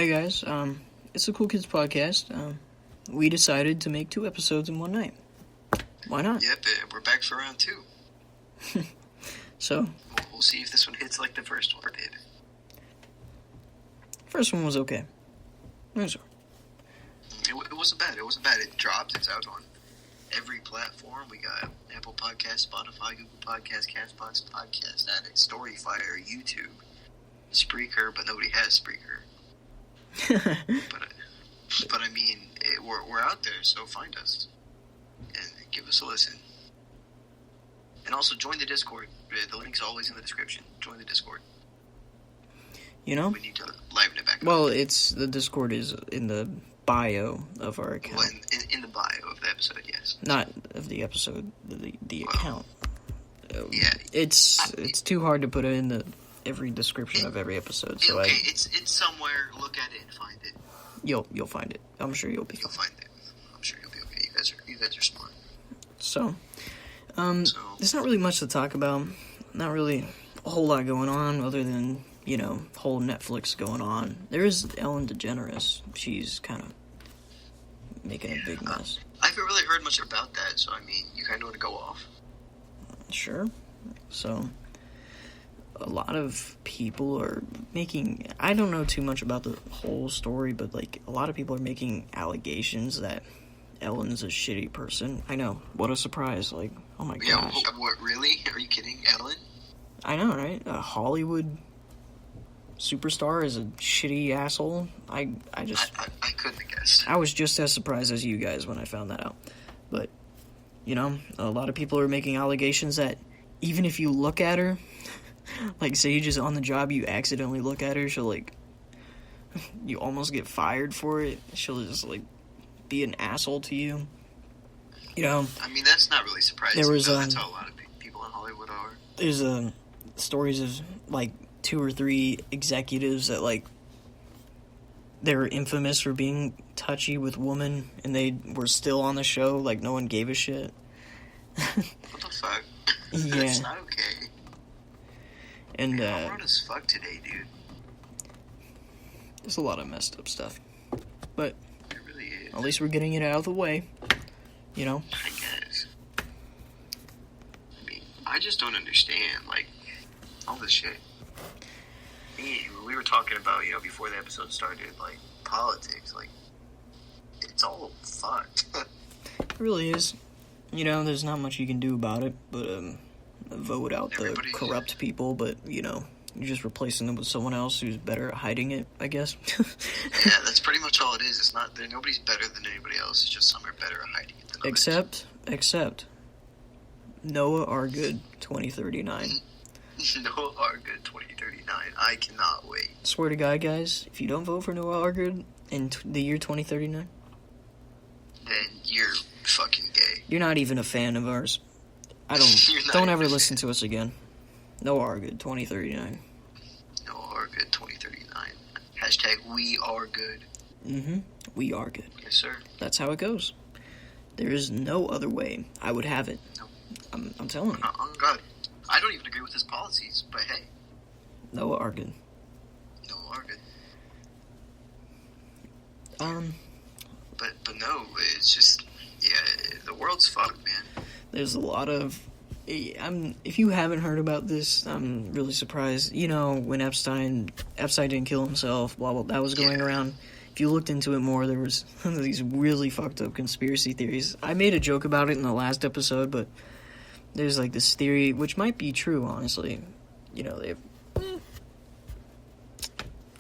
Hey guys, it's the Cool Kids Podcast. We decided to make 2 episodes in one night. Why not? Yep, we're back for round 2. So, We'll see if this one hits like the first one did. first one was okay. It was It wasn't bad. It wasn't bad. It dropped. It's out on every platform. We got Apple Podcasts, Spotify, Google Podcasts, Castbox, Podcast Addict, Storyfire, YouTube, Spreaker, but nobody has Spreaker. But I mean, we're out there, so find us and give us a listen. And also join the Discord. The link's always in the description. Join the Discord. You know? We need to liven it back up. Well, the Discord is in the bio of our account. Well, in the bio of the episode, yes. Not of the episode, the account. Yeah. It's too hard to put it in every description of every episode. So okay, it's somewhere. Look at it and find it. You'll find it. I'm sure you'll be fine. You'll find it. I'm sure you'll be okay. You guys are smart. So, there's not really much to talk about. Not really a whole lot going on other than, whole Netflix going on. There is Ellen DeGeneres. She's kind of making a big mess. I haven't really heard much about that, so I mean, you kind of want to go off. Sure. So, a lot of people are making... I don't know too much about the whole story, but, a lot of people are making allegations that Ellen's a shitty person. I know. What a surprise. Oh my gosh. Yeah, what, really? Are you kidding? Ellen? I know, right? A Hollywood superstar is a shitty asshole. I couldn't have guessed. I was just as surprised as you guys when I found that out. But, a lot of people are making allegations that even if you look at her, say you just on the job, you accidentally look at her, she'll, you almost get fired for it. She'll just, be an asshole to you. I mean, that's not really surprising. There was, that's how a lot of people in Hollywood are. There's, stories of, 2 or 3 executives that, they're infamous for being touchy with women, and they were still on the show, no one gave a shit. What the fuck? Yeah. That's not okay. And, I'm rude as fuck today, dude. There's a lot of messed up stuff. But, it really is. At least we're getting it out of the way. I guess. I mean, I just don't understand, all this shit. We were talking about, before the episode started, politics, it's all fucked. It really is. There's not much you can do about it, but, vote out the corrupt people, but, you're just replacing them with someone else who's better at hiding it, I guess. Yeah, that's pretty much all it is. It's not, nobody's better than anybody else, it's just some are better at hiding it than others. Except, Noah Argood, 2039. Noah Argood 2039. I cannot wait. Swear to God, guys, if you don't vote for Noah Argood in the year 2039, then you're fucking gay. You're not even a fan of ours. Don't ever listen to us again. Noah Argood 2039. Noah Argood 2039. Hashtag we are good. Mm-hmm. We are good. Yes, sir. That's how it goes. There is no other way I would have it. No. I'm telling you. Oh, God. I don't even agree with his policies, but hey. Noah Argood. Noah Argood. But no, it's just, the world's fucked, man. There's a lot of... if you haven't heard about this, I'm really surprised. When Epstein didn't kill himself, blah, blah, that was going around. If you looked into it more, there was these really fucked up conspiracy theories. I made a joke about it in the last episode, but there's, this theory, which might be true, honestly.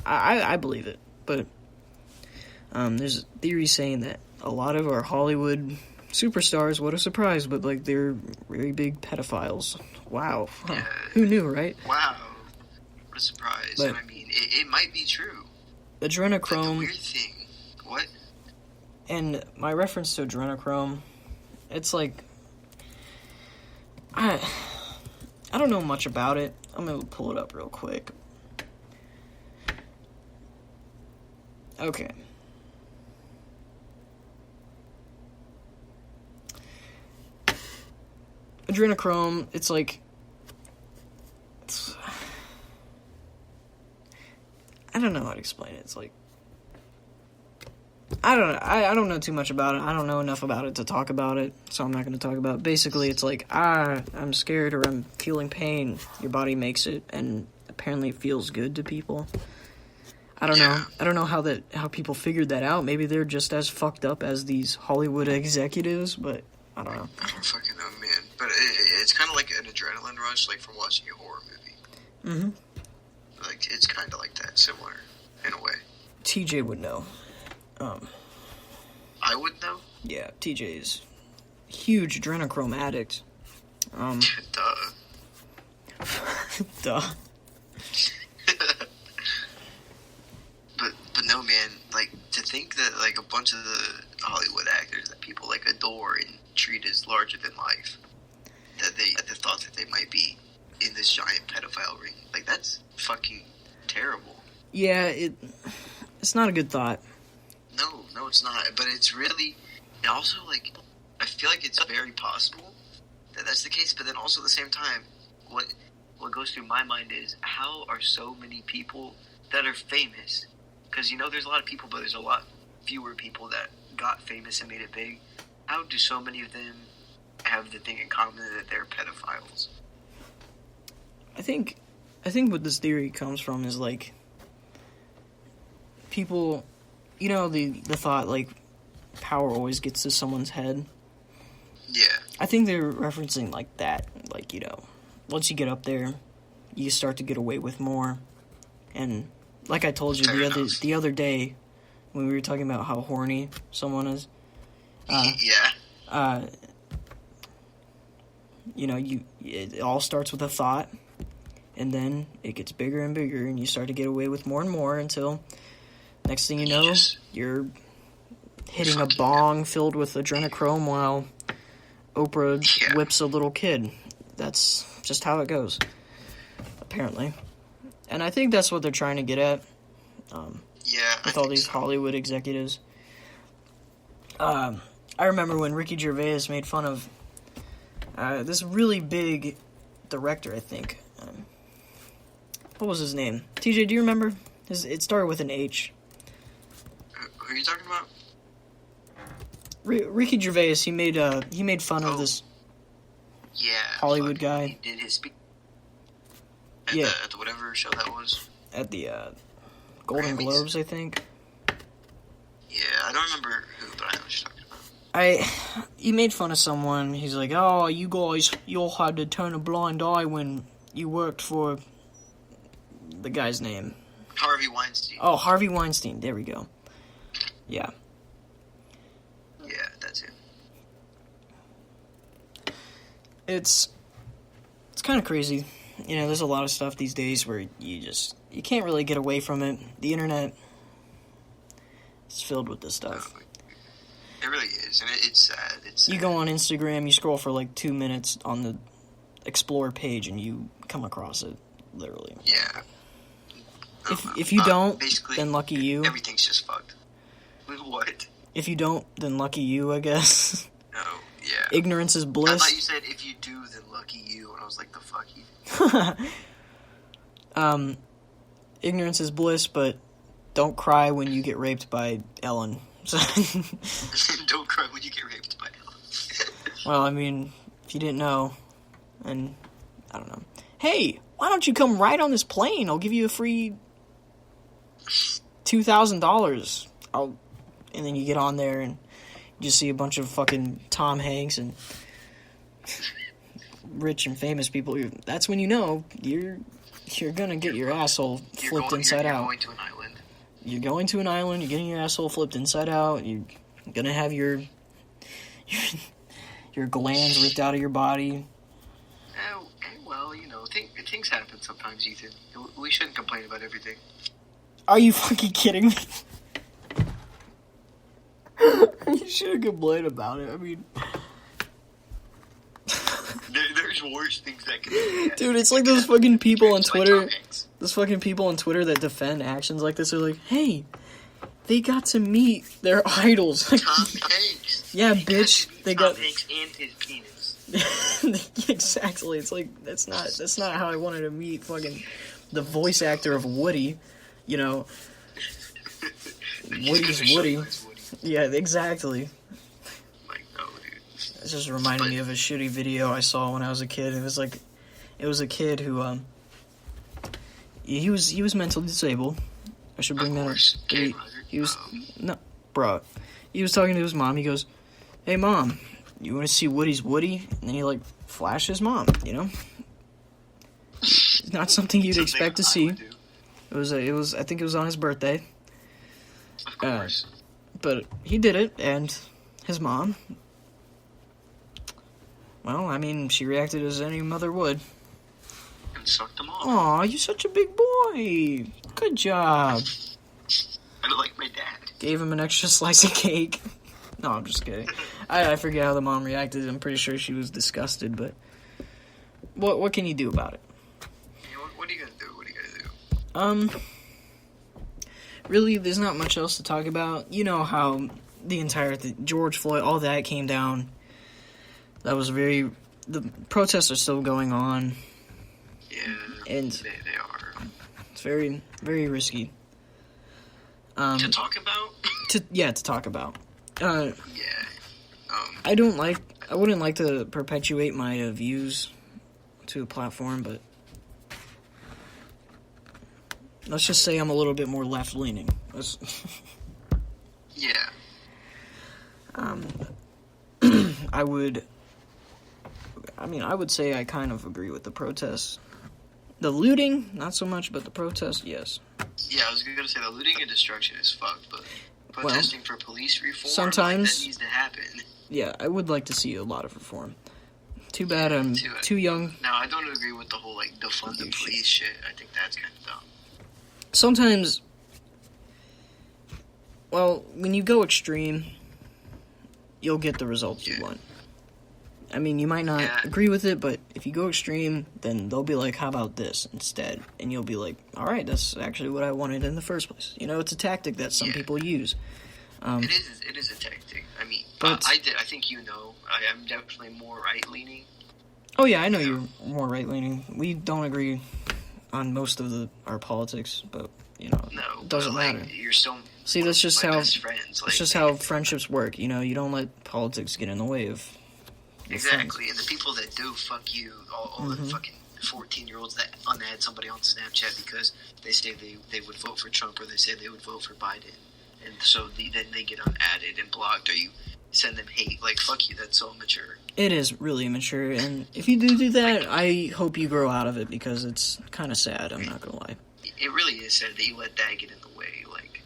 I believe it, but there's a theory saying that a lot of our Hollywood superstars, what a surprise, but they're very big pedophiles. Wow. Huh. Yeah. Who knew, right? Wow. What a surprise. But, and I mean, it might be true. Adrenochrome. The weird thing. What? And my reference to adrenochrome, it's I don't know much about it. I'm gonna pull it up real quick. Okay. Adrenochrome, it's I don't know how to explain it. It's I don't know. I don't know too much about it. I don't know enough about it to talk about it, so I'm not going to talk about it. Basically, it's like, I'm scared or I'm feeling pain. Your body makes it, and apparently it feels good to people. I don't know. I don't know how people figured that out. Maybe they're just as fucked up as these Hollywood executives, but I don't know. I don't fucking know, man. But it's kind of like an adrenaline rush, like from watching a horror movie. Mm-hmm. Like, it's kind of like that, similar, in a way. TJ would know. I would know? Yeah, TJ is a huge adrenochrome addict. Duh. Duh. But no, man, like, to think that, like, a bunch of the Hollywood actors that people, like, adore and treat as larger than life, that they thought that they might be in this giant pedophile ring, like, that's fucking terrible. Yeah, it's not a good thought. No, it's not. But it's really, and also, like, I feel like it's very possible that that's the case. But then also at the same time, what goes through my mind is, how are so many people that are famous? Because, you know, there's a lot of people, but there's a lot fewer people that got famous and made it big. How do so many of them have the thing in common that they're pedophiles? I think what this theory comes from is, like, people, you know, the thought, like, power always gets to someone's head. Yeah. I think they're referencing, like, that. Like, you know, once you get up there, you start to get away with more. And like I told you the other day, when we were talking about how horny someone is. Yeah. You know, it all starts with a thought, and then it gets bigger and bigger, and you start to get away with more and more until next thing you know, you're hitting a bong filled with adrenochrome while Oprah whips a little kid. That's just how it goes, apparently. And I think that's what they're trying to get at. With all these Hollywood executives. I remember when Ricky Gervais made fun of this really big director, I think. What was his name? TJ, do you remember? It started with an H. Who are you talking about? Ricky Gervais. He made fun of this Hollywood guy. He did his speech at the whatever show that was. At the Golden Globes, I think. Yeah, I don't remember who, but I know what you're talking about. He made fun of someone. He's like, "Oh, you guys, you all had to turn a blind eye when you worked for the guy's name." Harvey Weinstein. Oh, Harvey Weinstein. There we go. Yeah. Yeah, that's him. It's kind of crazy. You know, there's a lot of stuff these days where you can't really get away from it. The internet is filled with this stuff. It really is, and it's sad. It's sad. You go on Instagram, you scroll for like 2 minutes on the Explore page, and you come across it, literally. Yeah. If you don't, then lucky you. Everything's just fucked. What? If you don't, then lucky you, I guess. No, yeah. Ignorance is bliss. I thought you said if you do, then lucky you, and I was like, the fuck you. Ignorance is bliss, but don't cry when you get raped by Ellen. Don't cry when you get raped by Ellen. Well, I mean, if you didn't know, and I don't know. Hey, why don't you come right on this plane? I'll give you a free $2,000. And then you get on there and you just see a bunch of fucking Tom Hanks and rich and famous people. That's when you know you're gonna get your asshole flipped inside out. You're going to an island. You're going to an island. You're getting your asshole flipped inside out. You're gonna have your glands ripped out of your body. Well, you know, things happen sometimes, Ethan. We shouldn't complain about everything. Are you fucking kidding me? You shouldn't complain about it. I mean, there's worse things that can happen. Dude, it's like those fucking people on Twitter. Those fucking people on Twitter that defend actions like this are like, hey, they got to meet their idols. Tom Hanks. Yeah, bitch. They got Tom Hanks and his penis. Exactly. It's like that's not how I wanted to meet fucking the voice actor of Woody. You know, Woody's Woody. Yeah, exactly. Like, no, dude. It just reminded me of a shitty video I saw when I was a kid. It was a kid who he was mentally disabled. I should bring that up. He was no, bro. He was talking to his mom. He goes, "Hey, mom, you want to see Woody's Woody?" And then he like flashed his mom. You know, not something you'd expect to see. It was. I think it was on his birthday. Of course. But he did it, and his mom. Well, I mean, she reacted as any mother would. And sucked them off. Aw, you're such a big boy. Good job. I look like my dad. Gave him an extra slice of cake. No, I'm just kidding. I forget how the mom reacted. I'm pretty sure she was disgusted, but what can you do about it? Yeah, what are you gonna do? What are you gonna do? Really, there's not much else to talk about. You know how the entire George Floyd, all that came down. That was the protests are still going on. Yeah, and they are. It's very, very risky. To talk about? To talk about. Yeah. I wouldn't like to perpetuate my views to a platform, but let's just say I'm a little bit more left-leaning. Yeah. I would say I kind of agree with the protests. The looting, not so much, but the protests, yes. Yeah, I was going to say the looting and destruction is fucked, but protesting for police reform, sometimes that needs to happen. Yeah, I would like to see a lot of reform. Too bad I'm too young. No, I don't agree with the whole, defund the police shit. I think that's kind of dumb. Sometimes, well, when you go extreme, you'll get the results you want. I mean, you might not agree with it, but if you go extreme, then they'll be like, how about this instead? And you'll be like, all right, that's actually what I wanted in the first place. You know, it's a tactic that some people use. It is a tactic. I mean, I think you know, I'm definitely more right-leaning. Oh, yeah, I know you're more right-leaning. We don't agree on most of our politics, but, you know, it doesn't matter. You're still See, that's just how best friends. That's just how friendships work. You know, you don't let politics get in the way of exactly, and the people that do, fuck you, all the fucking 14-year-olds that unadd somebody on Snapchat because they say they would vote for Trump or they say they would vote for Biden, and so then they get unadded and blocked, or you send them hate. Like, fuck you, that's so immature. It is really immature, and if you do that, I hope you grow out of it because it's kind of sad, I'm not gonna lie. It really is sad that you let that get in the way, like,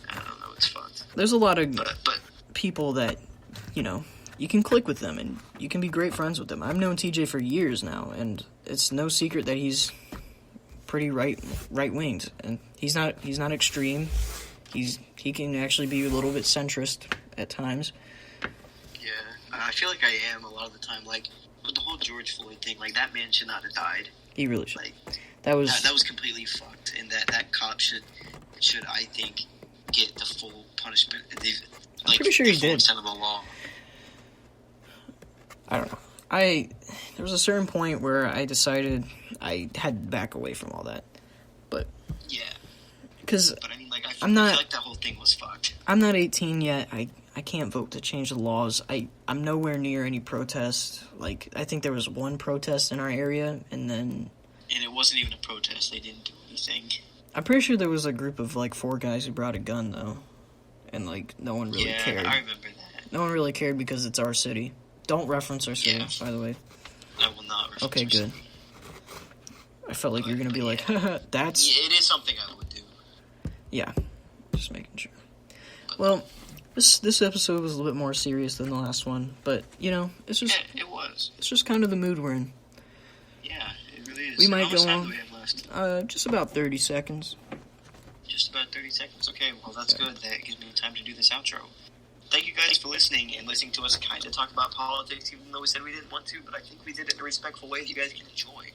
I don't know, it's fucked. There's a lot of people that, you know, you can click with them and you can be great friends with them. I've known TJ for years now, and it's no secret that he's pretty right-winged, and he's not extreme. He can actually be a little bit centrist at times. Yeah, I feel like I am a lot of the time. Like with the whole George Floyd thing, like that man should not have died. He really should. Like that was completely fucked, and that cop should I think get the full punishment. I'm pretty sure he did. Extent of the law. I don't know. There was a certain point where I decided I had to back away from all that, but yeah, because I mean, like I feel like that whole thing was fucked. I'm not 18 yet. I can't vote to change the laws. I'm nowhere near any protest. Like I think there was one protest in our area, and it wasn't even a protest. They didn't do anything. I'm pretty sure there was a group of like 4 guys who brought a gun though, and like no one really cared. I remember that. No one really cared because it's our city. Don't reference our city, by the way. I will not reference Okay, good. City. I felt like you were going to be like, haha, that's... Yeah, it is something I would do. Yeah, just making sure. Well, this episode was a little bit more serious than the last one, but, you know, it's just... Yeah, it was. It's just kind of the mood we're in. Yeah, it really is. We might go on... How much time do we have left? Just about 30 seconds. Just about 30 seconds? Okay, well, that's good. That gives me time to do this outro. Thank you guys for listening and listening to us kind of talk about politics, even though we said we didn't want to, but I think we did it in a respectful way that you guys can enjoy.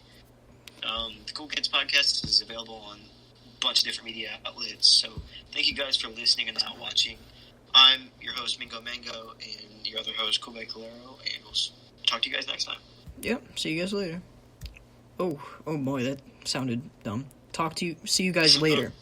The Cool Kids Podcast is available on a bunch of different media outlets, so thank you guys for listening and not watching. I'm your host, Mingo Mango, and your other host, Kobe Calero, and we'll talk to you guys next time. Yep, see you guys later. Oh boy, that sounded dumb. See you guys later.